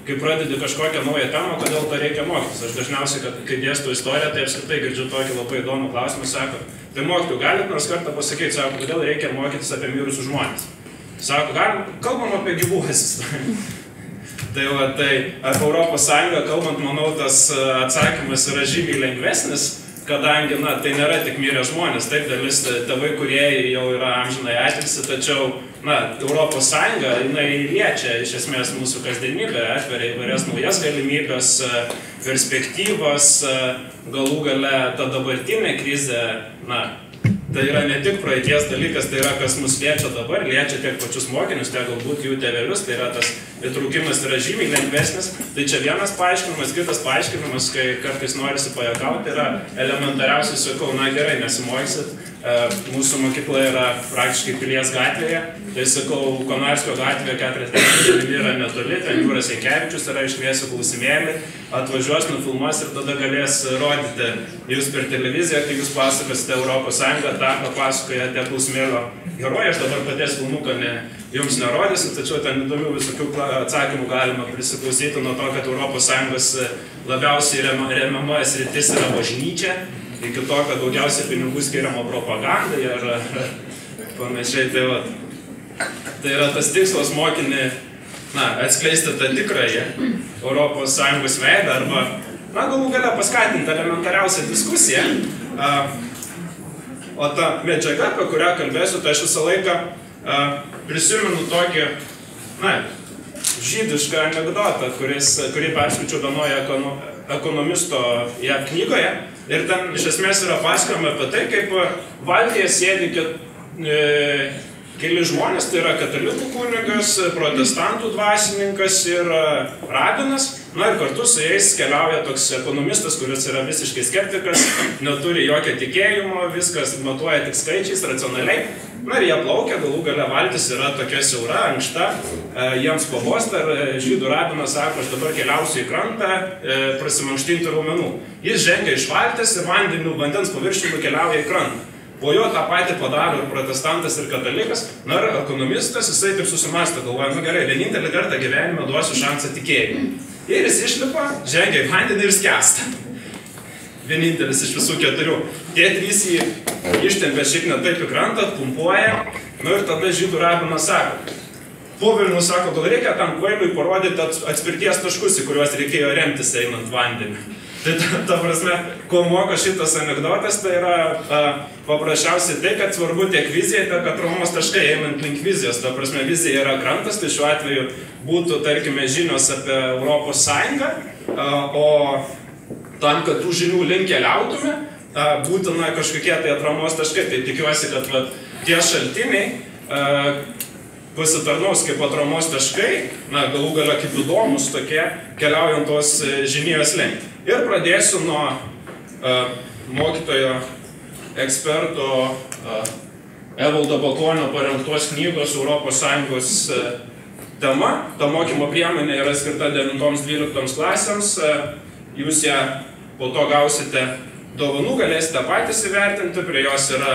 kai pradedi kažkokią naują temą, kodėl to reikia mokytis. Aš dažniausiai, kai dėstu istoriją, tai apskritai girdžiu tokį labai įdomų klausimą, sako, tai mokytojų galit nors kartą pasakyti, sako, kodėl reikia mokytis apie mirusius žmonės. Sako, kalbam apie gyvuosius. Tai apie Europos Sąjungą kalbant, manau, tas atsakymas yra žymiai lengvesnis, kadangi, tai nėra tik mirę žmonės, taip, dalis tėvai, kurie jau yra amžinai atilsi, tačiau, Europos Sąjunga, jinai liečia iš esmės mūsų kasdienybę, atveria įvairias naujas galimybės, perspektyvas, galų gale ta dabartinė krizė, tai yra ne tik praeities dalykas, tai yra kas mus liečia dabar, liečia tiek pačius mokinius, tiek galbūt jų tėvelius, tai yra tas įtraukimas yra žymiai lengvesnis. Tai čia vienas paaiškinimas, kitas paaiškinimas, kai kartais norisi pajuokauti, yra elementariausiai sakau, gerai, nesimokyksit, mūsų mokykla yra praktiškai Pilies gatvėje, tai sakau, Konarskio gatvėje 49 yra netoli, ten Jūras Jankevičius yra, iškviesiu klausimėlį, atvažiuos, nufilmuos ir tada galės rodyti jūs per televiziją, kai jūs pasakosite Europos Sąjungą, tą papasakojate klausimėlio herojai. Aš dabar paties filmuką jums nerodysiu, tačiau ten įdomių visokių atsakymų galima prisiklausyti nuo to, kad Europos Sąjungos labiausiai remiama sritis yra bažnyčia, iki to, kad daugiausiai pinigų skiriama propagandai ir panašiai. Tai yra tas tikslas mokinį atskleisti tą tikrąją Europos Sąjungos veidą arba galų gale paskatinti elementariausią diskusiją. O ta medžiaga, apie kurią kalbėsiu, tai aš visą laiką prisimenu tokį žydišką anekdotą, kurį perskaičiau vienoje ekonomisto JAV knygoje. Ir ten iš esmės yra pasakojama apie tai, kaip valtyje sėdi keli žmonės, tai yra katalikų kunigas, protestantų dvasininkas ir rabinas. Ir kartu su jais keliauja toks ekonomistas, kuris yra visiškai skeptikas, neturi jokio tikėjimo, viskas matuoja tik skaičiais, racionaliai. Ir jie plaukia, galų gale valtis yra tokia siaura, ankšta, jiems pabosta ir žydų rabinas sako, aš dabar keliausiu į krantą prasimankštinti raumenų. Jis žengia iš valties ir vandens paviršiumi keliauja į krantą. Po jo tą patį padaro ir protestantas, ir katalikas. Ir ekonomistas, jisai taip susimąsto, galvoja, gerai, vienintelį kartą gyvenime duosiu šansą tikėjimui. Ir jis išlipa, žengia į vandenį ir skęsta. Vienintelis iš visų keturių. Tie trys jį ištempia šiek ne taip į krantą, pumpuoja. Ir tada žydų rabinas sako, po Vilnius sako, gal reikia tam kvailiui parodyti atspirties taškus, į kuriuos reikėjo remtis einant vandenį. Tai ta prasme, ko moko šitas anekdotas, tai yra paprasčiausiai tai, kad svarbu tiek vizija, tiek atramos taškai einant link vizijos. Ta prasme, vizija yra krantas, tai šiuo atveju būtų, tarkime, žinios apie Europos Sąjungą, o tam, kad tų žinių link keliautume, būtina kažkokie tai atramos taškai. Tai tikiuosi, kad tie šaltiniai pasitarnaus kaip atramos taškai, galų gale kaip įdomus tokie, keliaujant tos žinijos link. Ir pradėsiu nuo mokytojo eksperto Evaldo Bakonio parengtos knygos Europos Sąjungos tema. Ta mokymo priemonė yra skirta 9-12 klasėms. Jūs ją po to gausite dovanų, galėsite patys įvertinti, prie jos yra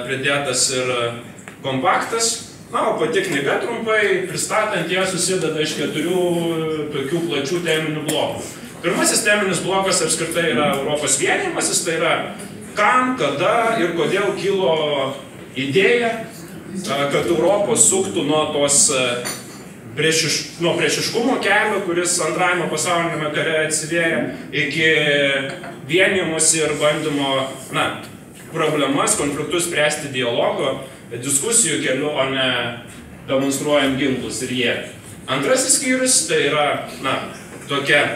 pridėtas ir kompaktas. O pati knyga trumpai pristatant ją susideda iš 4 tokių plačių teminių blokų. Pirmasis teminis blokas apskritai yra Europos vienijimasis, tai yra kam, kada ir kodėl kilo idėja, kad Europos suktų nuo tos priešiškumo kelio, kuris Antrajame pasauliniame kare atsivėrė, iki vienijimosi ir bandymo problemas, konfliktus spręsti dialogo, diskusijų keliu, o ne demonstruojam ginklus ir jėgą. Antrasis skyrius tai yra tokia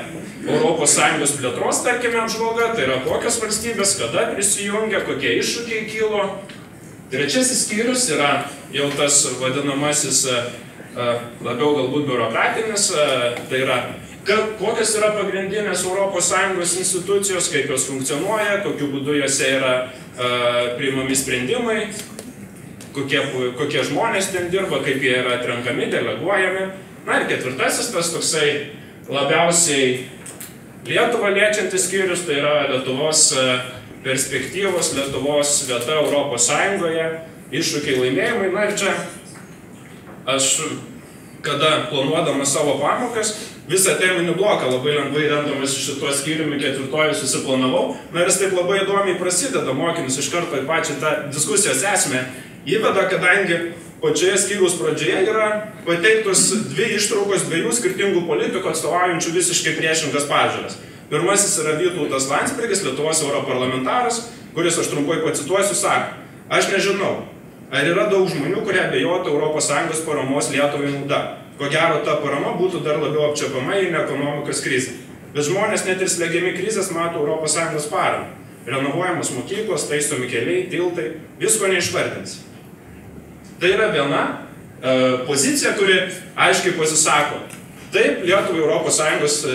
Europos Sąjungos plėtros, tarkime, apžvalga, tai yra kokios valstybės, kada prisijungia, kokie iššūkiai kilo. Trečiasis skyrius yra jau tas vadinamasis labiau galbūt biurokratinis, tai yra kokios yra pagrindinės Europos Sąjungos institucijos, kaip jos funkcionuoja, kokiu būdu jose yra priimami sprendimai, kokie žmonės ten dirba, kaip jie yra atrenkami, deleguojami. Ir ketvirtasis, tas toksai labiausiai Lietuvą liečiantis skyrius, tai yra Lietuvos perspektyvos, Lietuvos vieta Europos Sąjungoje, iššūkiai laimėjimai. Ir čia aš kada planuodamas savo pamokas, visą teminį bloką labai lengvai remdamas šituo skyriumi 4 susiplanavau. Na ir jis taip labai įdomiai prasideda, mokymus iš karto į pačią tą diskusijos esmę įveda, kadangi pačioje skyriaus pradžioje yra pateiktos 2 ištraukos 2 skirtingų politikų atstovaujančių visiškai priešingas pažiūras. Pirmasis yra Vytautas Landsbergis, Lietuvos europarlamentaras, kuris, aš trumpai pacituosiu, sako: aš nežinau, ar yra daug žmonių, kurie abejotų ES paramos Lietuvai nauda. Ko gero, ta parama būtų dar labiau apčiuopiama į ekonomikos krizę. Bet žmonės net ir slegiami krizės mato ES paramą. Renovuojamos mokyklos, taisomi keliai, tiltai, visko neišvardins. Tai yra viena pozicija, kuri aiškiai pasisako: taip, Lietuvai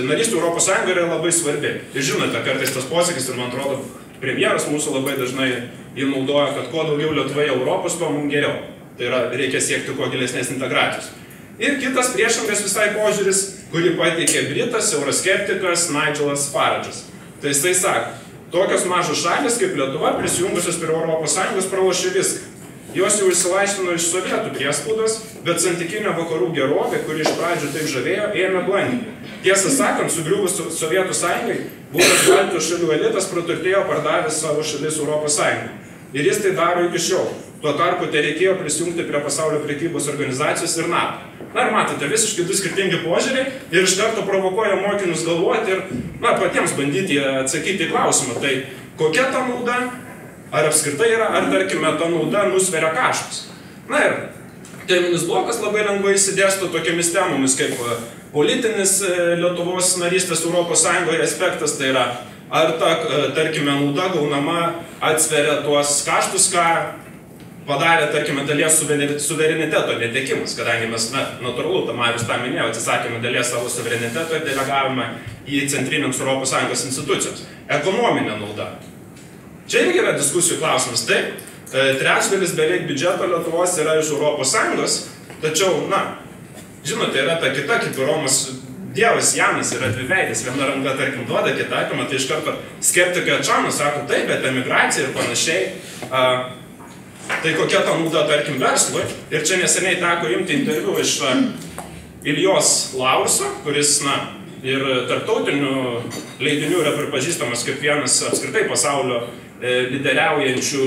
narystė ES yra labai svarbi. Ir žinote, kartais tas posakis, ir man atrodo, premjeras mūsų labai dažnai jį naudoja, kad kuo daugiau Lietuvoje Europos, tuo mums geriau. Tai yra, reikia siekti kuo gilesnės integracijos. Ir kitas priešingas visai požiūris, kurį pateikė britas, euroskeptikas Nigelas Farage'as. Tai jisai sako: tokios mažos šalis kaip Lietuva prisijungusios prie ES pralošė viską. Jos jau išsilaisvino iš sovietų priespaudos, bet santykinė vakarų gerovė, kuri iš pradžių taip žavėjo, ėmė blankti. Tiesą sakant, sugriuvus Sovietų sąjungai, buvęs Baltijos šalių elitas praturtėjo pardavęs savo šalis ES. Ir jis tai daro iki šiol. Tuo tarpu tai reikėjo prisijungti prie pasaulio prekybos organizacijos ir NATO. Na ir matote, visiškai 2 skirtingi požiūriai ir iš karto provokuoja mokinius galvoti ir patiems bandyti atsakyti į klausimą. Tai kokia ta nauda? Ar apskritai yra, ar tarkime ta nauda nusveria kaštus? Na ir teminis blokas labai lengvai išsidėsto tokiamis temomis kaip politinis Lietuvos narystės ES aspektas, tai yra, ar ta, tarkime, nauda gaunama atsveria tuos kaštus, ką padarė, tarkime, dalies suvereniteto netekimas, kadangi mes, natūralu, Marius tą minėjo, atsisakėme dalies savo suvereniteto ir delegavome į centrinėms ES institucijoms. Ekonominė nauda. Čia irgi yra diskusijų klausimas. Taip, trečdalis beveik biudžeto Lietuvos yra iš ES, tačiau, žinote, yra ta kita, kaip ir Romas Dievas Janas yra dviveidis, viena ranka, tarkim, duoda, kita atima, tai iš karto skeptikai atšauna, sako, taip, bet emigracija ir panašiai. Tai kokia ta nauda, tarkim, verslui? Ir čia neseniai teko imti interviu iš Iljos Laurso, kuris, ir tarptautinių leidinių yra pripažįstamas kaip vienas apskritai pasaulio lyderiaujančių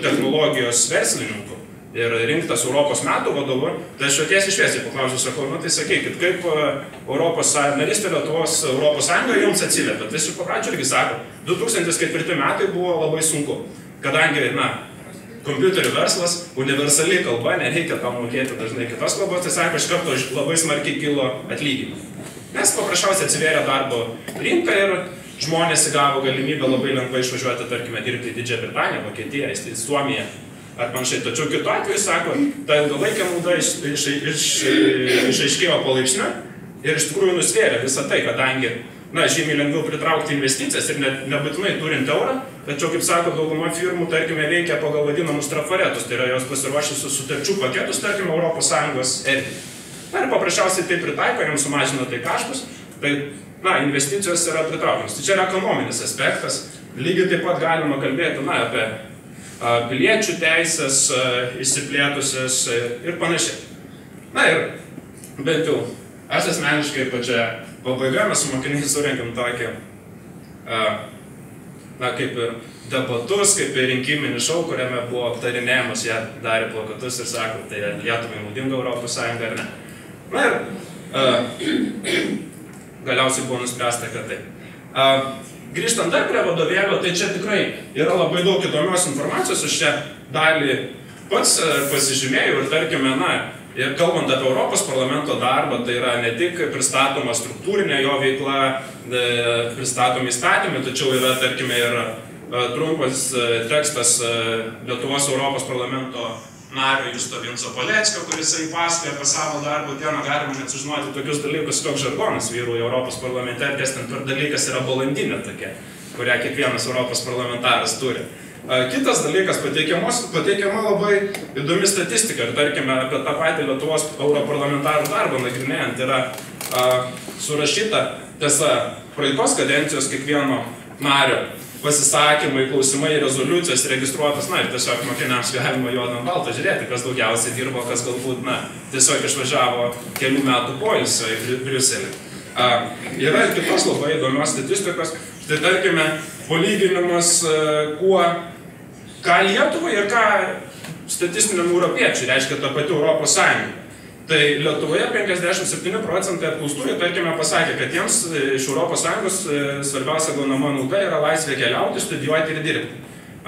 technologijos verslininkų ir rinktas Europos metų vadovu. Tai aš tiesiai šviesiai paklausiu, sakau, tai sakykit, kaip narystė Lietuvos ES jums atsiliepia? Tai iš pradžių irgi sako, 2004 metai buvo labai sunku, kadangi, kompiuterių verslas, universali kalba, nereikia tam mokėti dažnai kitos kalbos, tai sako, iš karto labai smarkiai kilo atlyginimai. Nes paprasčiausiai atsivėrė darbo rinką ir žmonės įgavo galimybę labai lengvai išvažiuoti, tarkime, dirbti į Didžiąją Britaniją, Vokietiją, Suomiją ar panašiai. Tačiau kitu atveju, sako, ta ilgalaikė nauda išaiškėjo palaipsniui ir iš tikrųjų nusvėrė visą tai, kadangi žymiai lengviau pritraukti investicijas ir nebūtinai turint eurą, tačiau, kaip sako, dauguma firmų, tarkime, veikia pagal vadinamus trafaretus, tai yra jos pasiruošusius sutarčių paketus, tarkime, ES erdvėje. Ir paprasčiausiai tai pritaiko, jiems sumažina tai kaštus, tai, investicijos yra pritraukiamas. Tai čia yra ekonominis aspektas, lygiai taip pat galima kalbėti, apie piliečių teisės, išsiplėtusias ir panašiai. Ir bent jau, aš asmeniškai pačia pabaiga mes su mokiniais surengėm tokį, kaip ir debatus, kaip ir rinkiminį šou, kuriame buvo aptarinėjimas, jie darė plakatus ir sako, tai Lietuvai naudinga ES ar ne. Ir galiausiai buvo nuspręsta, kad taip. Grįžtant dar prie vadovėlio, tai čia tikrai yra labai daug įdomios informacijos, aš čia dalį pats pasižymėjau ir tarkime, ir kalbant apie Europos parlamento darbą, tai yra ne tik pristatoma struktūrinė jo veikla, pristatomi įstatymai, tačiau yra, tarkime, ir trumpas tekstas Lietuvos Europos parlamento nario Justo Vinco Paleckio, kuris pasakoja apie savo darbo dieną, galima net sužinoti tokius dalykus, koks žargonas vyrauja Europos parlamente, kas ten per dalykas yra balandinė tokia, kurią kiekvienas Europos parlamentaras turi. Kitas dalykas, pateikiama labai įdomi statistika ir tarkime apie tą patį Lietuvos europarlamentarų darbą nagrinėjant yra surašyta, tiesa, praeitos kadencijos kiekvieno nario pasisakymai, klausimai, rezoliucijos registruotas, na ir tiesiog mokiniams galima juodą ant balto žiūrėti, kas daugiausiai dirbo, kas galbūt, na, tiesiog išvažiavo kelių metų poilsio į Briuselį. Yra ir kitos labai įdomios statistikos, tai tarkime, palyginimas, ką Lietuvai ir ką statistiniam europiečiai reiškia ta pati Europos Sąjunga. Tai Lietuvoje 57% apklaustųjų, tarkime, pasakė, kad jiems iš Europos Sąjungos svarbiausia gaunama nauda yra laisvė keliauti, studijuoti ir dirbti.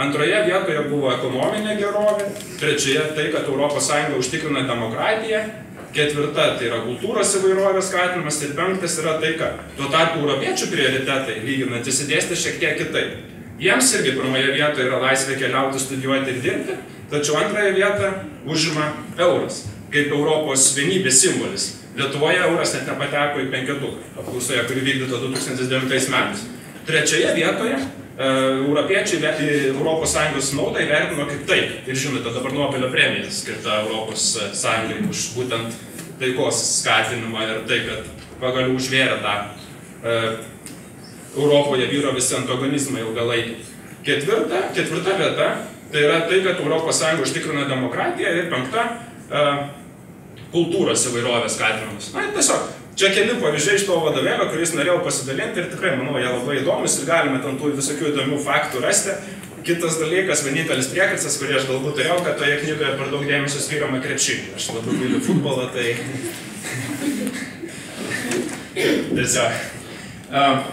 Antroje vietoje buvo ekonominė gerovė, trečioje tai, kad Europos Sąjunga užtikrina demokratiją, ketvirta tai yra kultūros įvairovės skatinimas ir penktas yra taika. Tuo tarpu europiečių prioritetai, lyginant, išsidėstė šiek tiek kitaip. Jiems irgi pirmoje vietoje yra laisvė keliauti, studijuoti ir dirbti, tačiau antrąją vietą užima euras, kaip Europos vienybės simbolis. Lietuvoje euras net nepateko į penketuką, apklausoje, kuri vykdyta 2009 metais. Trečioje vietoje europiečiai Europos Sąjungos naudą įvertino kaip taip. Ir žinote, dabar Nobelio premija skirta Europos Sąjungai už būtent taikos skatinimą ir tai, kad pagaliau užvėrė tą Europoje vyro visi antagonizmai ilgalaikiai. Ketvirta vieta tai yra tai, kad Europos Sąjunga užtikrina demokratiją ir penkta kultūros įvairovės skatinimas. Na, tiesiog, čia keli pavyzdžiai iš to vadovėlio, kuris norėjau pasidalinti ir tikrai, manau, jie labai įdomus ir galime ten tų visokių įdomių faktų rasti. Kitas dalykas, vienintelis priekaištas, kurį aš galbūt turėjau, kad toje knygoje per daug dėmesio skiriama krepšiniui. Aš labai myliu futbolą, tai... Tiesiog.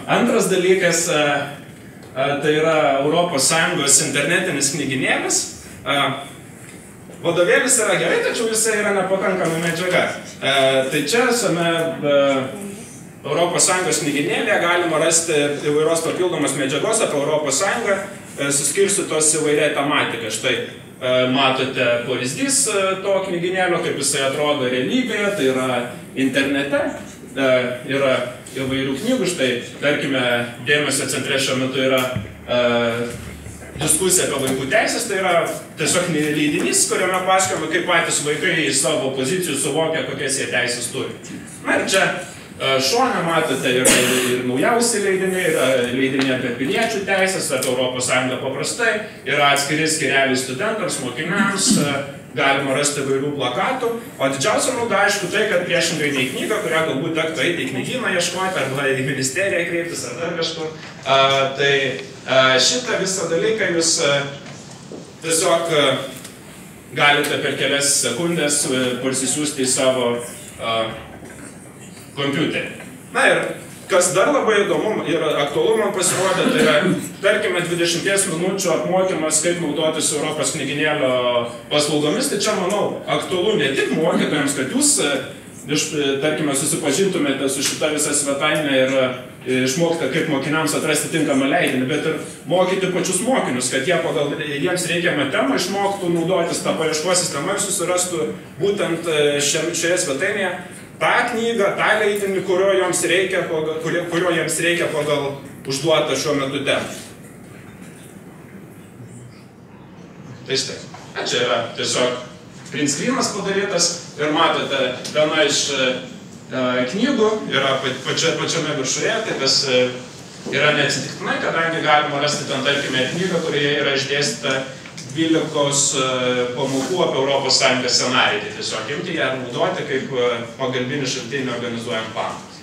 Antras dalykas, tai yra Europos Sąjungos internetinis knyginėlis. Vadovėlis yra gerai, tačiau jisai yra nepakankama medžiaga. Tai čia visame Europos Sąjungos knyginėlėje galima rasti įvairios papildomos medžiagos apie Europos Sąjungą, suskirstytos įvairia tematika. Štai matote pavyzdys to knyginėlio, kaip jisai atrodo realybėje, tai yra internete, yra įvairių knygų, štai, tarkime, dėmesio centre šiuo metu yra diskusija apie vaikų teisės, tai yra tiesiog leidinys, kuriame paaiškinama, kaip patys vaikai iš savo pozicijų suvokia, kokias jie teisės turi. Na ir čia šone matote yra ir naujausi leidiniai, yra leidiniai apie piliečių teisės, apie Europos Sąjungą paprastai, yra atskiri skyreliai studentams, mokiniams, galima rasti įvairių plakatų, o didžiausia nauda, aišku, tai, kad priešingai nei knyga, kurią galbūt tektų eiti į knygyną ieškoti, arba į ministeriją kreiptis, ar dar kažkur, tai šitą visą dalyką jūs tiesiog galite per kelias sekundės parsisiųsti į savo kompiuterį. Na ir kas dar labai įdomu ir aktualu man pasirodė, tai yra, tarkime, 20 minučių apmokymas, kaip naudotis Europos knyginėlio paslaugomis, tai čia, manau, aktualu ne tik mokytojams, kad jūs, tarkime, susipažintumėte su šita visa svetainė ir išmokite, kaip mokiniams atrasti tinkamą leidinį, bet ir mokyti pačius mokinius, kad jiems reikiamą temą išmoktų naudotis tą paieškos sistemą ir susirastų būtent šioje svetainėje tą knygą, tą leidinį, kurio jiems reikia pagal užduotą šiuo metu temą. Tai štai. Čia yra tiesiog print screenas padarytas ir matote viena iš knygų, yra pačiame viršuje, tai tas yra neatsitiktinai, kadangi galima rasti ten, tarkime, knygą, kurioje yra išdėstyta 12 pamokų apie Europos Sąjungos scenarijų, tai tiesiog imti ją ir naudoti kaip pagalbinį šaltinį organizuojant pamokas.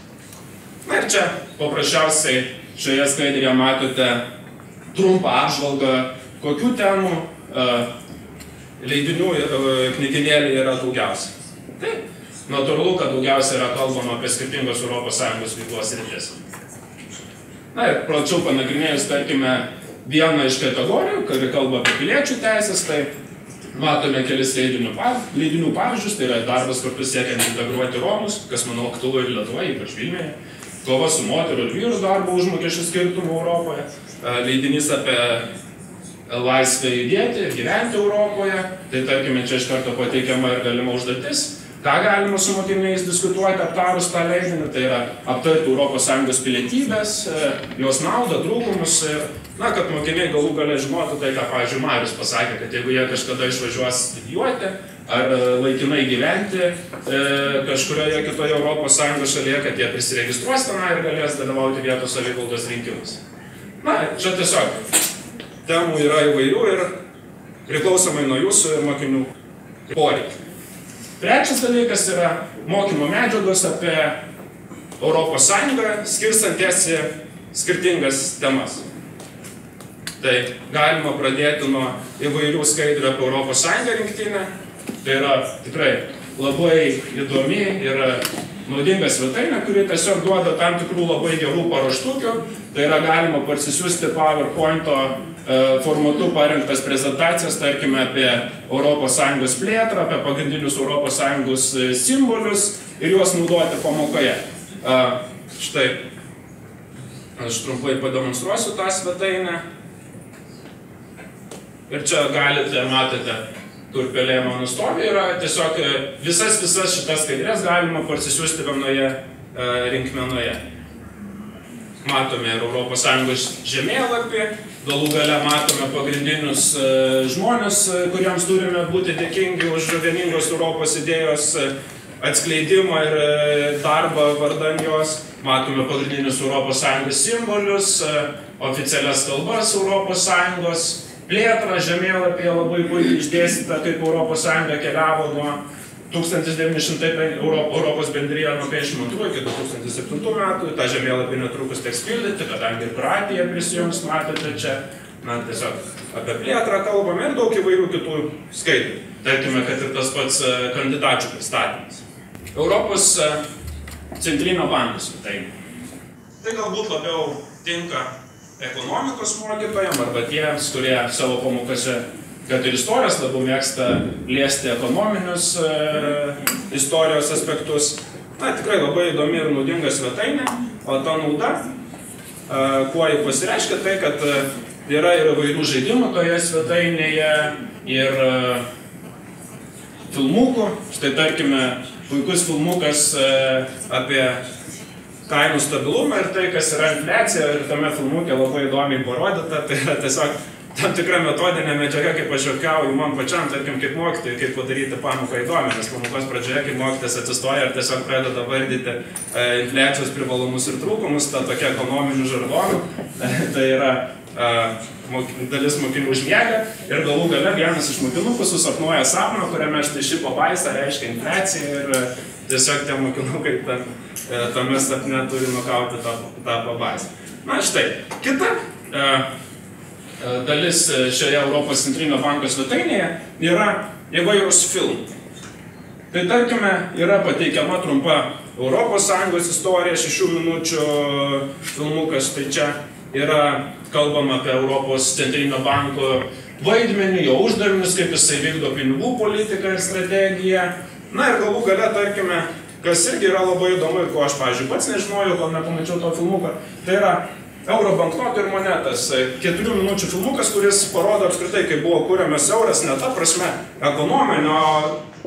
Na ir čia paprasčiausiai šioje skaidrėje matote trumpą apžvalgą, kokių temų leidinių knyginėlį yra daugiausiai. Tai natūralu, kad daugiausiai yra kalbama apie skirtingos Europos Sąjungos veiklos sritis. Na ir plačiau panagrinėjus, tarkime, vieną iš kategorijų, kuri kalba apie piliečių teisės, tai matome kelis leidinių pavyzdžius, tai yra darbas kartu siekiant integruoti Romus, kas, manau, aktualu ir Lietuvoje, ypač Vilniuje, kova su moterų ir vyrų darbo užmokesčių skirtumų Europoje, leidinys apie laisvę judėti ir gyventi Europoje, tai tarkime, čia iš karto pateikiama ir galima užduotis, ką galima su mokiniais diskutuoti aptarus tą leidinį, tai yra aptarti Europos Sąjungos pilietybės, jos naudą, trūkumus ir, na, kad mokiniai galų gale žinotų tai, ką, pavyzdžiui, Marius pasakė, kad jeigu jie kažkada išvažiuos studijuoti ar laikinai gyventi kažkurioje kitoje Europos Sąjungos šalyje, kad jie prisiregistruos tenai ir galės dalyvauti vietos savivaldos rinkimus. Na, čia tiesiog temų yra įvairių ir priklausomai nuo jūsų ir mokinių poreikių. Trečias dalykas yra mokymo medžiagos apie Europos Sąjungą, skirstant į skirtingas temas. Tai galima pradėti nuo įvairių skaidrių apie Europos Sąjungą rinktinę. Tai yra tikrai labai įdomi ir naudinga svetainė, kuri tiesiog duoda tam tikrų labai gerų paruoštukių. Tai yra galima parsisiųsti PowerPoint'o formatu parengtas prezentacijas, tarkime, apie Europos Sąjungos plėtrą, apie pagrindinius Europos Sąjungos simbolius ir juos naudoti pamokoje. Štai, aš trumpai pademonstruosiu tą svetainę. Ir čia galite, matote, kur pelė mano stovi, yra tiesiog visas šitas skaidrės galima parsisiųsti vienoje rinkmenoje. Matome ir Europos Sąjungos žemėlapį, galų gale matome pagrindinius žmonės, kuriems turime būti dėkingi už vieningos Europos idėjos atskleidimą ir darbą vardan jos. Matome pagrindinius Europos Sąjungos simbolius, oficialias kalbas Europos Sąjungos, plėtrą žemėlapyje labai puikiai išdėstyta, kaip Europos Sąjunga keliavo nuo 1900 Europos bendrija nuo 1952 iki 2007 metų. Ta žemėlapį netrukus teks pildyti, kadangi ir Kroatija prisijungs, matote čia. Na, tiesiog apie plėtrą kalbame ir daug įvairių kitų skaidrių. Tarkime, kad ir tas pats kandidačių pristatymas. Europos centrinio banko svetainė. Tai galbūt labiau tinka ekonomikos mokytojams arba tiems, kurie savo pamokose, kad ir istorijos labiau mėgsta liesti ekonominius istorijos aspektus. Na, tikrai labai įdomi ir naudinga svetainė, o ta nauda, kuo jį pasireiškia, tai, kad yra ir įvairių žaidimų toje svetainėje ir filmukų. Štai, tarkime, puikus filmukas apie kainų stabilumą ir tai, kas yra infliacija, ir tame filmuke labai įdomiai parodyta. Tai yra tiesiog tam tikra metodinė medžiaga, kaip aš juokauju man pačiam, tarkim, kaip mokytojui, kaip padaryti pamoką įdomią, nes pamokos pradžioje, kai mokytojas atsistoja ir tiesiog pradeda vardyti infliacijos privalumus ir trūkumus, ta tokia ekonominių žargonų, tai yra dalis mokinių užmiega ir galų gale vienas iš mokinukų susapnuoja sapną, kuriame štai ši pabaisa reiškia infliaciją ir tiesiog tie mokinukai tame sapne turi nukauti tą pabaisą. Na štai, kita dalis šioje Europos centrinio banko svetainėje yra įvairūs filmai. Tai tarkime, yra pateikiama trumpa Europos Sąjungos istorija, 6 minučių filmukas, tai čia yra kalbama apie Europos centrinio banko vaidmenį, jo uždavinius, kaip jisai vykdo pinigų politiką ir strategiją. Na ir galų gale, tarkime, kas irgi yra labai įdomu ir ko aš, pavyzdžiui, pats nežinojau, kol nepamačiau to filmuką, tai yra euro banknotų ir monetas. 4 minučių filmukas, kuris parodo apskritai, kaip buvo kuriamas euras, ne ta prasme ekonominio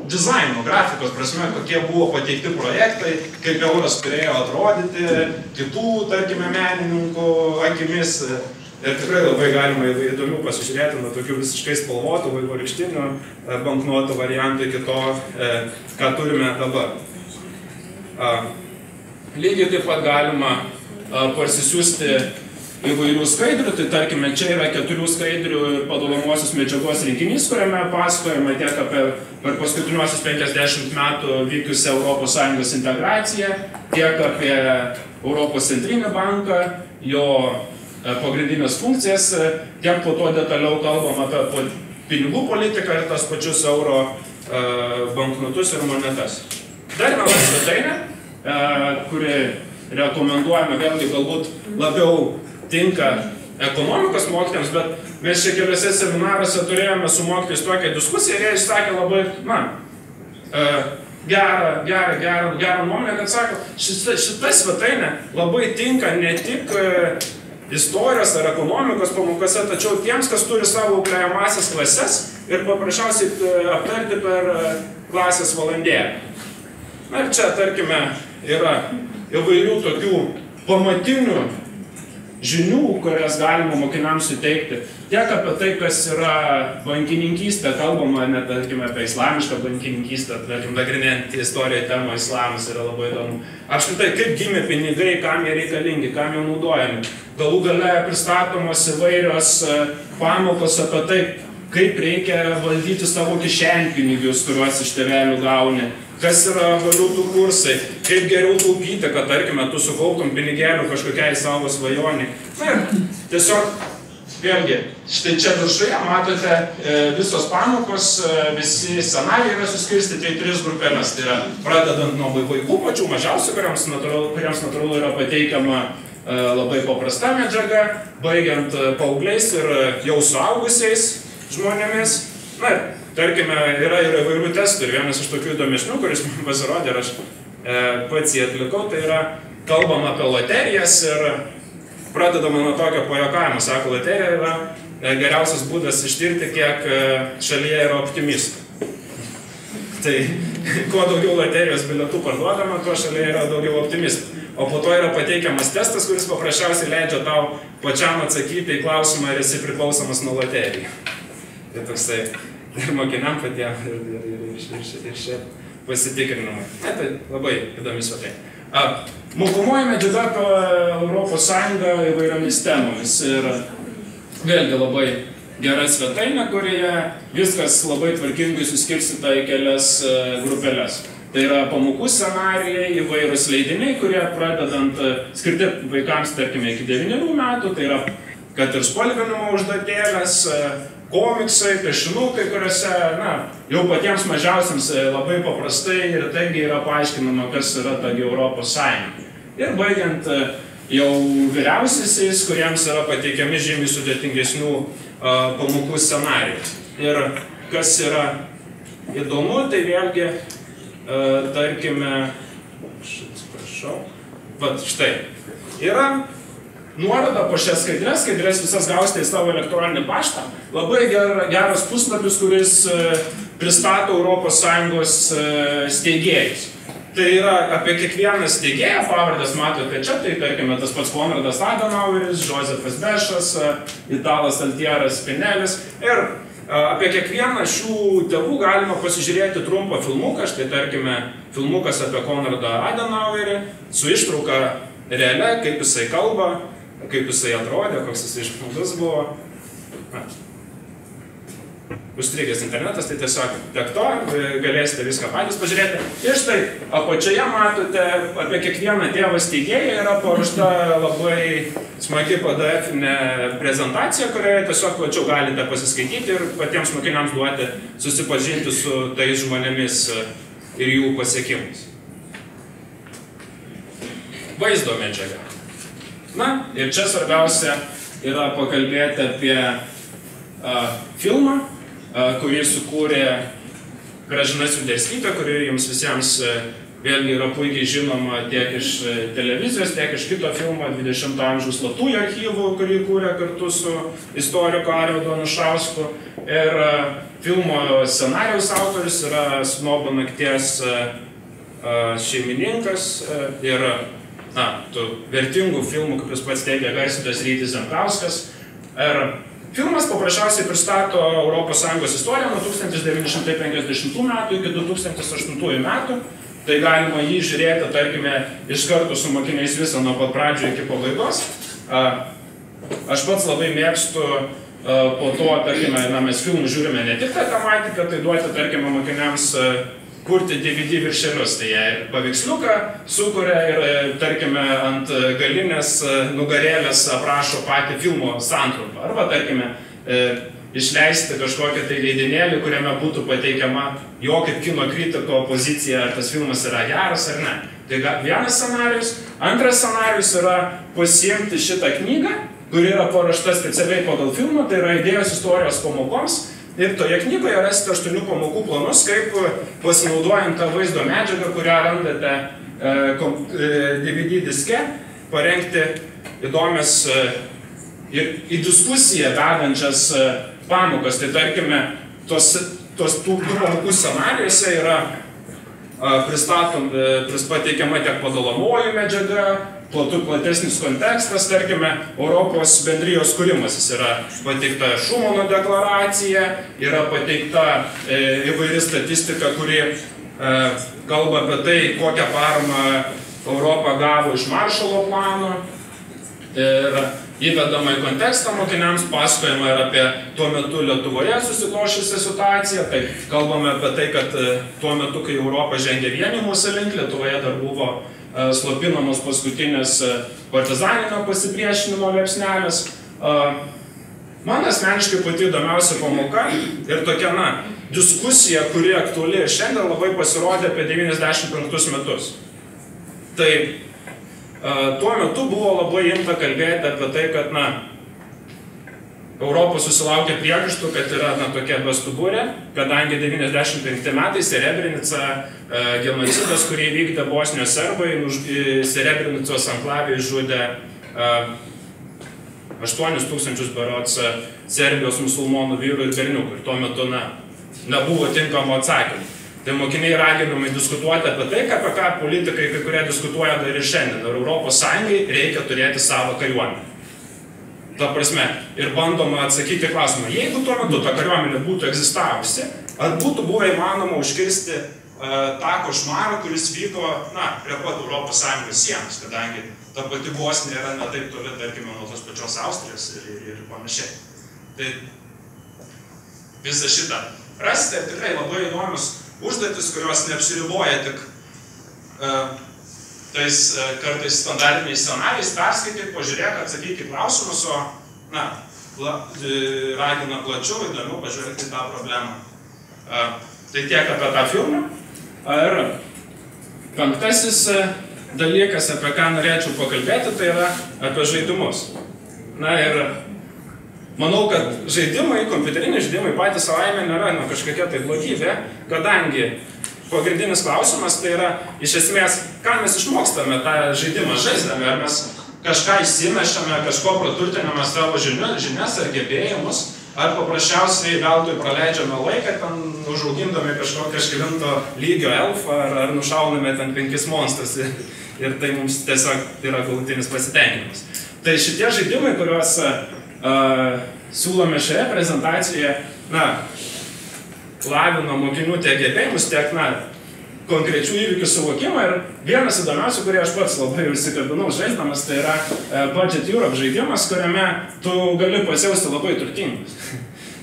dizaino, grafikos prasme, kokie buvo pateikti projektai, kaip euras turėjo atrodyti kitų, tarkime, menininkų akimis. Ir tikrai labai galima įdomių pasižiūrėti nuo tokių visiškai spalvotų, vaivorykštinių banknotų variantų iki to, ką turime dabar. Lygiai taip pat galima parsisiųsti įvairių skaidrių, tai tarkime, čia yra 4 skaidrių ir padalomosios medžiagos rinkinys, kuriame pasakojama tiek apie per paskutiniuosius 50 metų vykusią Europos Sąjungos integraciją, tiek apie Europos centrinį banką, jo pagrindinės funkcijas, tiek po to detaliau kalbam apie pinigų politiką ir tas pačius euro banknotus ir monetas. Dar viena svetainė, kuri rekomenduojame, vėlgi galbūt labiau tinka ekonomikos mokytojams, bet mes čia keliose seminaruose turėjome su mokytojais tokią diskusiją ir jie išsakė labai, gerą nuomonę, kad sako, šita svetainė labai tinka ne tik istorijos ar ekonomikos pamokose, tačiau tiems, kas turi savo auklėjamąsias klases ir paprasčiausiai aptarti per klasės valandėlę. Na ir čia, tarkime, yra įvairių tokių pamatinių žinių, kurias galima mokiniams suteikti, tiek apie tai, kas yra bankininkystė, kalbama, net, tarkime, apie islamišką bankininkystę, tarkim, nagrinėjant istoriją temą islamas yra labai įdomu. Apskritai, kaip gimė pinigai, kam jie reikalingi, kam jie naudojami. Galų gale pristatomos įvairios pamokos apie tai, kaip reikia valdyti savo kišenpinigius, kuriuos iš tėvelių gauni, kas yra valiutų kursai, kaip geriau taupyti, kad, tarkime, tu sukauptum pinigėlių kažkokiai savo svajonį. Na ir tiesiog, vėlgi, štai čia viršuje matote visos pamokos, visi scenarijai yra suskirstyti į 3 grupelės. Tai yra pradedant nuo vaikų pačių mažiausių, kuriems natūralu yra pateikiama labai paprasta medžiaga, baigiant paaugliais ir jau suaugusiais žmonėmis. Na ir, tarkime, yra ir įvairių testų ir vienas iš tokių įdomesnių, kuris man pasirodė ir aš pats jį atlikau, tai yra kalbam apie loterijas ir pradedama nuo tokio pajuokavimo. Sako, loterija yra geriausias būdas ištirti, kiek šalyje yra optimistų. Tai kuo daugiau loterijos bilietų parduodama, tuo šalyje yra daugiau optimistų. O po to yra pateikiamas testas, kuris paprasčiausiai leidžia tau pačiam atsakyti į klausimą, ar esi priklausomas nuo loterijų. Tai toksai ir mokiniam patiem, ir šie pasitikrinimai. Tai labai įdomi svetainė. Mokomoji medžiaga apie Europos Sąjungą įvairiomis temomis. Ir vėlgi labai gera svetainė, kurioje viskas labai tvarkingai suskirstyta į kelias grupelės. Tai yra pamokų scenarijai, įvairūs leidiniai, kurie pradedant skirti vaikams, tarkime, iki 9 metų, tai yra, kad ir spalvinimo užduotėlės, komiksai, piešinukai, kuriuose, na, jau patiems mažiausiams labai paprastai ir taigi yra paaiškinama, kas yra ta Europos Sąjunga. Ir baigiant jau vyriausiaisiais, kuriems yra pateikiami žymiai sudėtingesnių pamokų scenarijai. Ir kas yra įdomu, tai vėlgi, tarkime, atsiprašau, vat štai, yra nuoroda po šias skaidrės visas gausite į savo elektroninį paštą. Labai geras puslapis, kuris pristato Europos Sąjungos steigėjus. Tai yra apie kiekvieną steigėją, pavardės matote čia, tai tarkime tas pats Konradas Adenaueris, Josefas Bešas, Italas Altieras Spinelis. Ir apie kiekvieną šių tėvų galima pasižiūrėti trumpą filmuką, štai tarkime filmukas apie Konradą Adenauerį, su ištrauka realia, kaip jisai kalba, kaip jisai atrodė, koks jisai žmogus buvo. Užstrigęs internetas, tai tiesiog tiek to, galėsite viską patys pažiūrėti. Ir štai apačioje matote, apie kiekvieną tėvą steigėją yra paruošta labai smagi PDF-inė prezentacija, kurioje tiesiog plačiau galite pasiskaityti ir patiems mokiniams duoti susipažinti su tais žmonėmis ir jų pasiekimais. Vaizdo medžiaga. Na, ir čia svarbiausia yra pakalbėti apie filmą, kurį sukūrė Gražina Sviderskytė, kuri jums visiems vėlgi yra puikiai žinoma tiek iš televizijos, tiek iš kito filmo 20-ojo amžiaus Slaptųjų archyvų, kurį kūrė kartu su istoriku Arvydu Anušausku. Ir filmo scenarijaus autorius yra Snobo nakties šeimininkas ir tų vertingų filmų, kaip jis pats teigia, garsintas Rytis Zemkauskas. Ir filmas paprasčiausiai pristato Europos Sąjungos istoriją nuo 1950 metų iki 2008 metų. Tai galima jį žiūrėti, tarkime, iš karto su mokiniais visą nuo pat pradžio iki pabaigos. Aš pats labai mėgstu po to, tarkime, mes filmų žiūrime ne tik tą tematiką, tai duoti, tarkime, mokiniams kurti DVD viršelius. Tai jie paveiksliuką sukuria ir, tarkime, ant galinės nugarėlės aprašo patį filmo santrumpą. Arba, tarkime, išleisti kažkokią tai leidinėlį, kuriame būtų pateikiama jo kaip kino kritiko pozicija, ar tas filmas yra geras ar ne. Tai vienas scenarijus. Antras scenarijus yra pasiimti šitą knygą, kuri yra paruošta specialiai pagal filmą, tai yra idėjos istorijos pamokoms. Ir toje knygoje rasite 8 pamokų planus, kaip pasinaudojant tą vaizdo medžiagą, kurią randate DVD diske, parengti įdomias ir į diskusiją vedančias pamokas. Tai tarkime, tų pamokų scenarijuose yra pateikiama tiek padalomoji medžiaga, platesnis kontekstas, tarkime, Europos bendrijos kūrimas. Jis yra pateikta Šumano deklaracija, yra pateikta įvairi statistika, kuri kalba apie tai, kokią paramą Europą gavo iš Maršalo plano. Ir įvedama į kontekstą mokiniams, pasakojama ir apie tuo metu Lietuvoje susiklošusią situaciją. Tai kalbame apie tai, kad tuo metu, kai Europa žengė vienimuose link, Lietuvoje dar buvo slopinamos paskutinės partizaninio pasipriešinimo liepsnelės. Man asmeniškai pati įdomiausia pamoka ir tokia, diskusija, kuri aktuali ir šiandien labai pasirodė apie 95 metus. Tai tuo metu buvo labai imta kalbėti apie tai, kad, Europa susilaukė priekaištų, kad yra, tokia bestuburė, kadangi 95 metais Serebrenica genocidas, kurį vykdė Bosnijos serbai, Serebrenicos anklavėje žudė 8000 berods Serbijos musulmonų vyrų ir berniukų. Ir tuo metu, nebuvo tinkamo atsakymų. Tai mokiniai raginami diskutuoti apie tai, apie ką politikai kai kurie diskutuoja dar ir šiandien. Ar Europos Sąjungai reikia turėti savo kariuomenę. Ta prasme, ir bandoma atsakyti klausimą, jeigu tuo metu ta kariuomenė būtų egzistavusi, ar būtų buvę įmanoma užkirsti tą košmarą, kuris vyko, prie pat Europos Sąjungos sienos, kadangi ta pati Bosnija yra ne taip toli, tarkime, nuo tos pačios Austrijos ir panašiai. Tai visą šitą rasite tikrai labai įdomius užduotis, kurios neapsiriboja tik tais kartais standartiniais scenarijais, perskaityti, pažiūrėk, atsakyti klausimus, o ragina plačiau, įdomiau pažiūrėti tą problemą. Tai tiek apie tą filmą. Ir penktasis dalykas, apie ką norėčiau pakalbėti, tai yra apie žaidimus. Ir manau, kad žaidimai, kompiuteriniai žaidimai patys savaime nėra kažkokia tai blogybė, kadangi pagrindinis klausimas tai yra, iš esmės, ką mes išmokstame tą žaidimą žaisdami, ar mes kažką įsimešame, kažko praturtiname savo žinias ar gebėjimus, ar paprasčiausiai veltui praleidžiame laiką, ten užaugindami kažkelinto lygio elfą, ar nušauname ten 5 monstrus ir tai mums tiesiog yra galutinis pasitenkinimas. Tai šitie žaidimai, kuriuos siūlome šioje prezentacijoje, lavino mokinių tiek gebėjimus, tiek, konkrečių įvykių suvokimą. Ir vienas įdomiausių, kurį aš pats labai užsikabinau žaisdamas, tai yra Budget Europe žaidimas, kuriame tu gali pasijausti labai turtingas.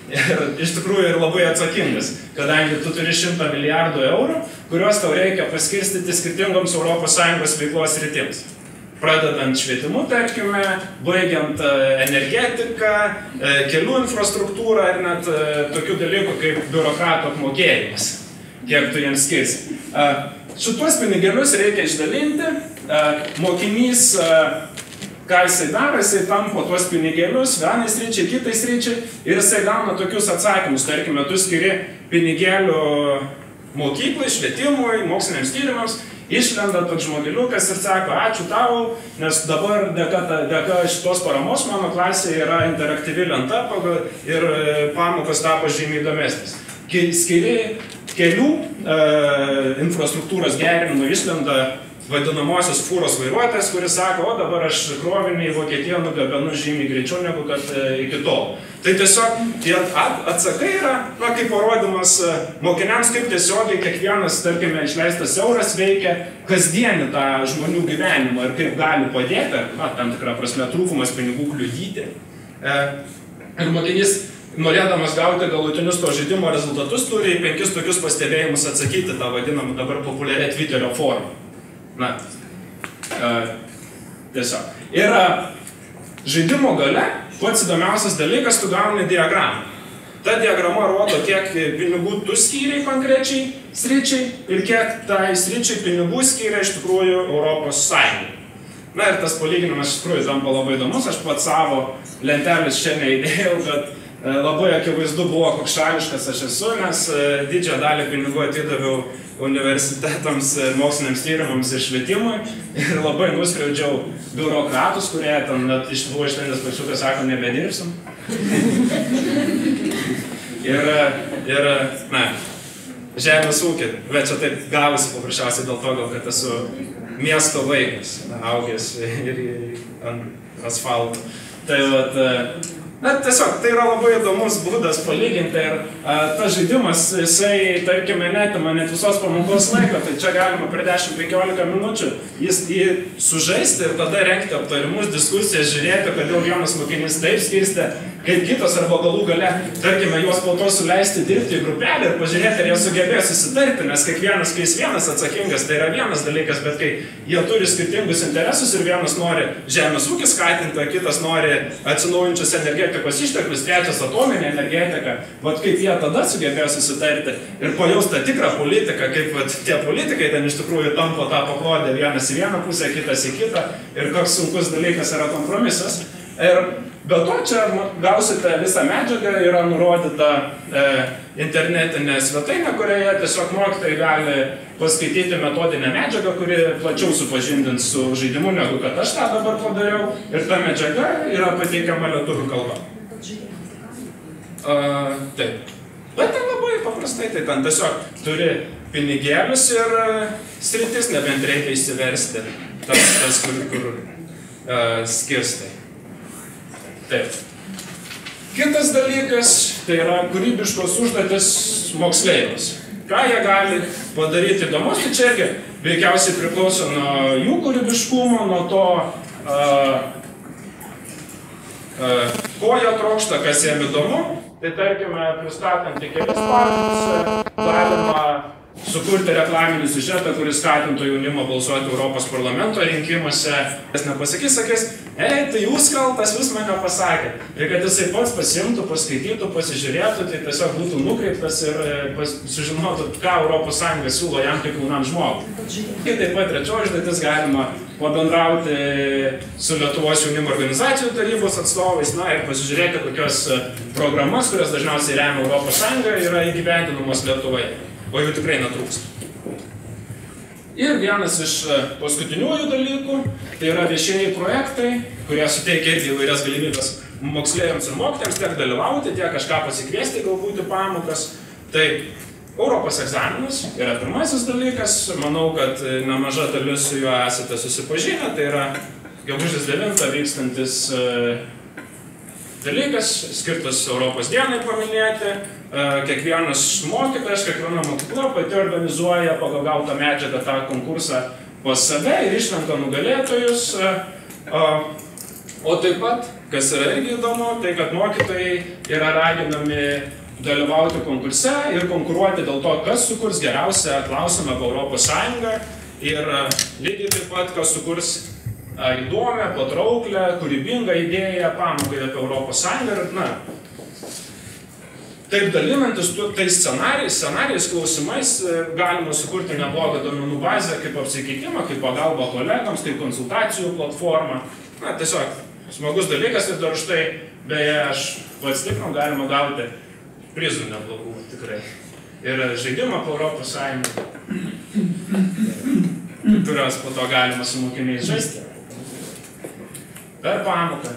Ir iš tikrųjų ir labai atsakingas, kadangi tu turi 100 milijardų eurų, kuriuos tau reikia paskirstyti skirtingoms ES veiklos sritims. Pradedant švietimu, tarkime, baigiant energetiką, kelių infrastruktūrą ir net tokių dalykų kaip biurokratų apmokėjimas, kiek tu jiems skirsi. Šituos pinigėlius reikia išdalinti, mokinys, ką jisai daro, jisai tampo tuos pinigėlius vienai sričiai, kitai sričiai ir jisai gauna tokius atsakymus, tarkime, tu skiri pinigėlių mokyklai, švietimui, moksliniams tyrimams, išlenda toks žmogeliukas ir sako, ačiū tau, nes dabar dėka šitos paramos mano klasėje yra interaktyvi lenta ir pamokos tapo žymiai įdomesnis. Skiri kelių infrastruktūros gerinimui išlenda vadinamosios fūros vairuotojas, kuris sako, o dabar aš krovinį į Vokietiją nugabenu žymiai greičiau negu kad iki tol. Tai tiesiog tie atsakai yra, kaip parodymas mokiniams, kaip tiesiogiai kiekvienas, tarkime, išleistas euras veikia kasdienį tą žmonių gyvenimą ir kaip gali padėti, tam tikrą prasme, trūkumas pinigų kliudyti. Ir mokinys, norėdamas gauti galutinius to žaidimo rezultatus, turi 5 tokius pastebėjimus atsakyti tą vadinamą dabar populiarią Twitterio formą. Tiesiog. Ir žaidimo gale, pats įdomiausias dalykas, tu gauni diagramą. Ta diagrama rodo, kiek pinigų tu skyrei konkrečiai sričiai ir kiek tai sričiai pinigų skyrė iš tikrųjų Europos Sąjungai. Ir tas palyginimas iš tikrųjų tampa labai įdomus. Aš pats savo lentelės čia neįdėjau, bet labai akivaizdu buvo, koks šališkas aš esu, nes didžiąją dalį pinigų atidaviau universitetams, moksliniams tyrimams ir švietimui ir labai nuskriaudžiau biurokratus, kurie ten net buvo išlendęs pačiukas, sako, nebedirbsim. Žemės ūkį, bet čia taip gavosi paprasčiausiai dėl to, gal, kad esu miesto vaikas, augęs ir ant asfalto. Tai vat, na, tiesiog, tai yra labai įdomus būdas palyginti ir tas žaidimas, jisai, tarkime, netima net visos pamokos laiko, tai čia galima per 10-15 minučių jį sužaisti ir tada rengti aptarimus, diskusijas, žiūrėti, kodėl vienas mokinys taip skirstė, kaip kitas, arba galų gale, tarkime, juos po to suleisti dirbti į grupelį ir pažiūrėti, ar jie sugebėjo susitarti, nes kiekvienas, kai jis vienas atsakingas, tai yra vienas dalykas, bet kai jie turi skirtingus interesus ir vienas nori žemės ūkį skatinti, kitas nori atsinaujinčius energetikos išteklius, trečias atominė energetika, vat kaip jie tada sugebėjo susitarti ir pajaus tą tikrą politiką, kaip vat, tie politikai ten iš tikrųjų tampo tą paklodę vienas į vieną pusę, kitas į kitą ir koks sunkus dalykas yra kompromisas. Ir be to čia gausite visą medžiagą, yra nurodyta internetinė svetainė, kurioje tiesiog mokytojai gali paskaityti metodinę medžiagą, kuri plačiau supažindins su žaidimu, negu kad aš tą dabar padariau. Ir ta medžiaga yra pateikiama lietuvių kalba. Taip. Bet ten labai paprastai, tai ten tiesiog turi pinigėlius ir sritis, nebent reikia įsiversti tas kur skirstai. Taip. Kitas dalykas, tai yra kūrybiškos užduotis moksleiviams. Ką jie gali padaryti įdomus, tai čia irgi veikiausiai priklauso nuo jų kūrybiškumo, nuo to, ko jie trokšta, kas jiem įdomu. Tai tarkime, pristatant į kelis pavyzdžius, galima sukurti reklaminį siužetą, kuris skatintų jaunimą balsuoti Europos parlamento rinkimuose. Jis nepasakys, sakys, ei, tai jūs kaltas, jūs man nepasakė. Ir kad jisai pats pasimtų, paskaitytų, pasižiūrėtų, tai tiesiog būtų nukreiptas ir sužinotų, ką Europos Sąjunga siūlo jam kaip jaunam žmogui. Ir taip pat trečioji užduotis galima pabendrauti su Lietuvos jaunimo organizacijų tarybos atstovais, na ir pasižiūrėti, kokios programas, kurias dažniausiai remia Europos Sąjunga, yra įgyvendinamos Lietuvoje. O jų tikrai netrūksta. Ir vienas iš paskutiniųjų dalykų, tai yra viešieji projektai, kurie suteikia irgi įvairias galimybės moksleiviams ir mokytojams tiek dalyvauti, tiek kažką pasikviesti galbūt į pamokas. Tai Europos egzaminas yra pirmasis dalykas, manau, kad nemaža dalis su juo esate susipažinę, tai yra gegužės 9 vykstantis dalykas, skirtas Europos dienai paminėti. Kiekvienas mokytojas, kiekviena mokykla pati organizuoja pagal gautą medžiagą tą konkursą pas save ir išrenka nugalėtojus. O taip pat, kas yra irgi įdomu, tai kad mokytojai yra raginami dalyvauti konkurse ir konkuruoti dėl to, kas sukurs geriausią klausimą apie Europos Sąjungą ir lygiai taip pat, kas sukurs įdomią, patrauklę, kūrybingą idėją pamokai apie Europos Sąjungą. Ir, na, taip dalinantis tais scenarijais, klausimais galima sukurti neblogą duomenų bazę kaip apsikeitimą, kaip pagalba kolegams, kaip konsultacijų platformą. Na, tiesiog smagus dalykas ir dar už tai, beje, aš pats tikrinau, galima gauti prizų neblogų tikrai. Ir žaidimą po Europos Sąjungą, kurios po to galima su mokiniais žaisti. Per pamoką.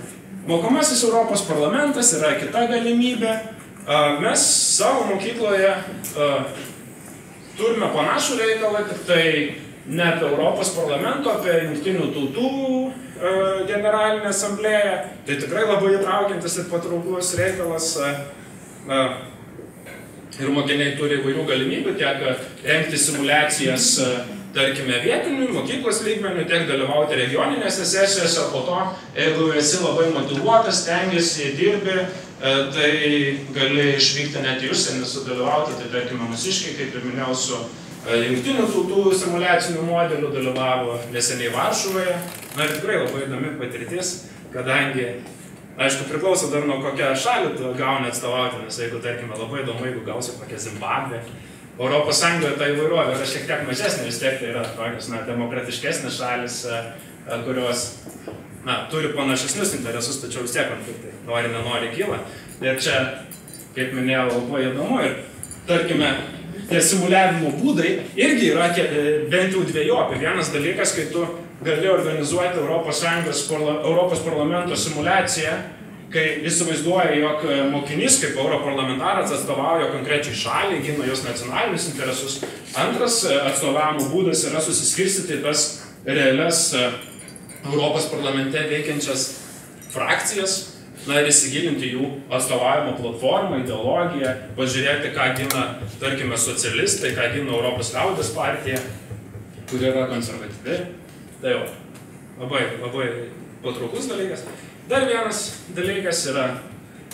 Mokomasis Europos parlamentas yra kita galimybė. Mes savo mokykloje turime panašų reikalą, tik tai ne apie Europos parlamento, apie Jungtinių tautų generalinę asamblėją. Tai tikrai labai įtraukiantis ir patrauklus reikalas. Ir mokiniai turi įvairių galimybių, tiek rengti simulacijas, tarkime, vietinių, mokyklos lygmenių, tiek dalyvauti regioninėse sesijose, po to, jeigu esi labai motyvuotas, stengiasi, dirbi, tai gali išvykti net į užsienį sudalyvauti, tai tarkime, mūsiškai, kaip ir minėjau, su Jungtinių tautų simulacinių modelių dalyvavo neseniai Varšuvoje. Na ir tikrai labai įdomi patirtis, kadangi, aišku, priklauso dar nuo kokią šalį tu gauni atstovauti, nes jeigu, tarkime, labai įdomu, jeigu gausi kokią Zimbabvę. Europos Sąjungoje ta įvairovė yra šiek tiek mažesnė, vis tiek tai yra tokios, demokratiškesnės šalis, kurios, turi panašesnius interesus, tačiau vis tiek konfliktai nori, nenori kyla. Ir čia, kaip minėjau, labai įdomu ir, tarkime, tie simuliavimo būdai irgi yra bent jau dvejopi. Vienas dalykas, kai tu gali organizuoti Europos parlamento simulaciją, kai įsivaizduoja, jog mokinys kaip europarlamentaras atstovauja konkrečiai šalį, gina jos nacionalinius interesus. Antras atstovavimo būdas yra susiskirstyti tas realias Europos parlamente veikiančias frakcijas, ir įsigilinti jų atstovavimo platformą, ideologiją, pažiūrėti, ką gina, tarkime, socialistai, ką gina Europos liaudės partija, kuri yra konservatyvi. Tai jau, labai patrauklus dalykas. Dar vienas dalykas yra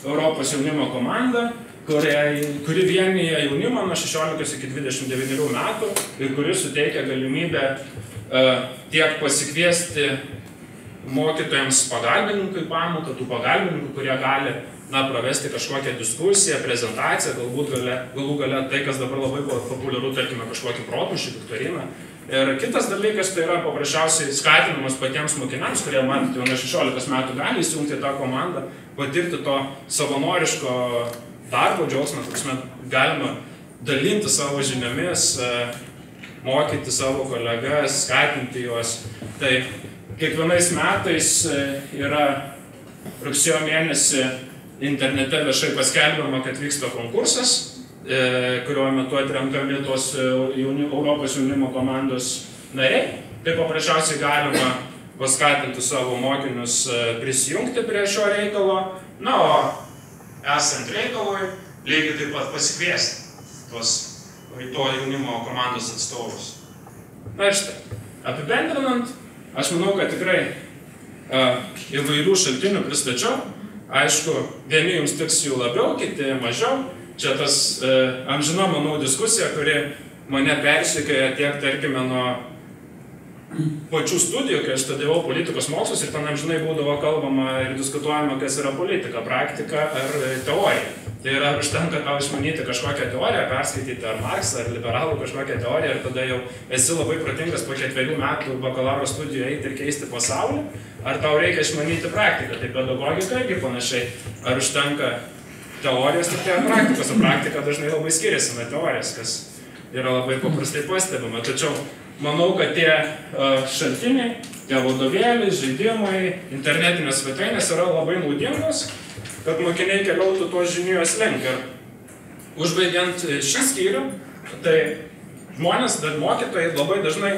Europos jaunimo komanda, kuri vienyje jaunimą nuo 16 iki 29 metų ir kuri suteikia galimybę tiek pasikviesti mokytojams pagalbininkų į pamoką, tų pagalbininkų, kurie gali pravesti kažkokią diskusiją, prezentaciją, galų gale tai, kas dabar labai populiaru, tarkime, kažkokį protmūšį, viktoriną. Ir kitas dalykas tai yra paprasčiausiai skatinimas patiems mokiniams, kurie man jau nuo 16 metų gali įsijungti tą komandą, patirti to savanoriško darbo džiaugsmą, galima dalinti savo žiniomis, mokyti savo kolegas, skatinti juos. Tai kiekvienais metais yra rugsėjo mėnesį internete viešai paskelbiama, kad vyksta konkursas, kurio metu atrenkami tos Europos jaunimo komandos nariai. Tai paprasčiausiai galima paskatinti savo mokinius prisijungti prie šio reikalo, o esant reikalui, lygiai taip pat pasikviesti to jaunimo komandos atstovus. Ir štai, apibendrinant, aš manau, kad tikrai įvairių šaltinių pristačiau. Aišku, vieni jums tiks jų labiau, kiti mažiau. Čia tas amžina, manau, diskusija, kuri mane persekioja tiek, tarkime, nuo pačių studijų, kai aš studijavau politikos mokslus ir ten amžinai būdavo kalbama ir diskutuojama, kas yra politika, praktika ar teorija. Tai yra, užtenka tau išmanyti kažkokią teoriją, perskaityti ar Marksą, ar liberalų kažkokią teoriją ir tada jau esi labai protingas po 4 metų bakalauro studijų eiti ir keisti pasaulį, ar tau reikia išmanyti praktiką, tai pedagogika irgi panašiai, ar užtenka teorijos tik tiek praktikos, o praktika dažnai labai skiriasi nuo teorijos, kas yra labai paprastai pastebima. Tačiau manau, kad tie šaltiniai, tie vadovėliai, žaidimai, internetinės svetainės yra labai naudingos, kad mokiniai keliautų tos žinijos link. Ir užbaigiant šį skyrių, tai žmonės, mokytojai labai dažnai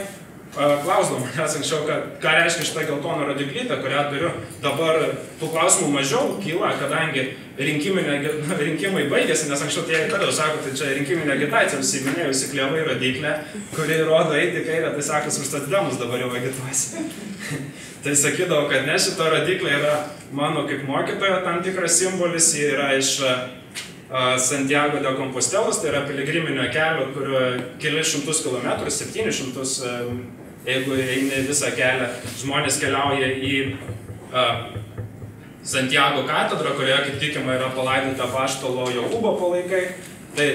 klausdavo manęs anksčiau, ką reiškia šitą geltoną rodiklytę, kurią turiu. Dabar tų klausimų mažiau kyla, kadangi rinkimai baigėsi, nes anksčiau tie įtariau, sako, tai čia rinkiminė agitacija, užsiiminėjusi klevai rodiklė, kuri rodo eiti kairę, tai sakos, už socdemus dabar jau agituosi. Tai sakydavo, kad ne, šita rodiklė yra mano kaip mokytojo tam tikras simbolis, jie yra iš Santiago de Compostelos, tai yra piligriminio kelio, kurio kelius šimtus kilometrų, 700, jeigu eini visą kelią, žmonės keliauja į Santiago katedrą, kurioje, kaip tikima, yra palaidota apaštalo Jokūbo palaikai. Tai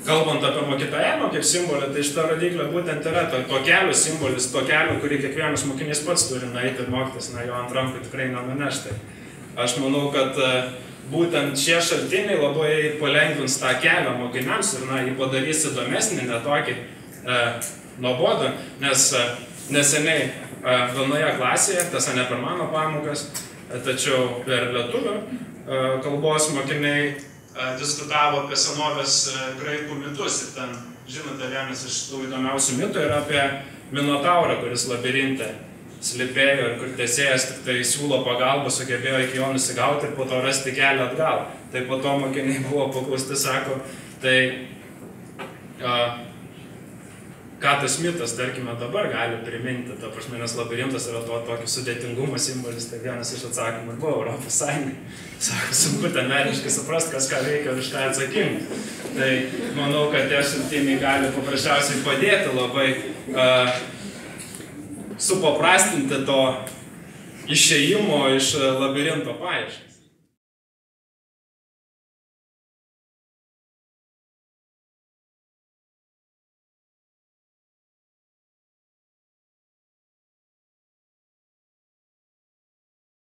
kalbant apie mokytojavimą kaip simbolį, tai šita rodiklė būtent yra to kelio simbolis, to kelio, kurį kiekvienas mokinys pats turi nueiti ir mokytis, jo ant rankų tikrai nenunešti. Aš manau, kad būtent šie šaltiniai labai palengvins tą kelią mokiniams ir jį padarys įdomesnį, ne tokį nuobodų, nes neseniai vienoje klasėje, tiesa ne per mano pamokas, tačiau per lietuvių kalbos mokiniai diskutavo apie senovės graikų mitus ir ten, žinote, vienas iš tų įdomiausių mitų yra apie Minotaurą, kuris labirinte slipėjo ir kur Tesėjas tik tai siūlo pagalbą, sugebėjo iki jo nusigauti ir po to rasti kelią atgal. Tai po to mokiniai buvo paklausti, sako, tai ką tas mitas, tarkime, dabar gali priminti, ta prasme, nes labirintas yra tokio sudėtingumo simbolis, tai vienas iš atsakymų buvo Europos Sąjungai. Sako, sunku ten meniškai suprast, kas ką veikia ir už ką atsakingi. Tai manau, kad tie šaltiniai gali paprasčiausiai padėti labai supaprastinti to išėjimo iš labirinto paieškas.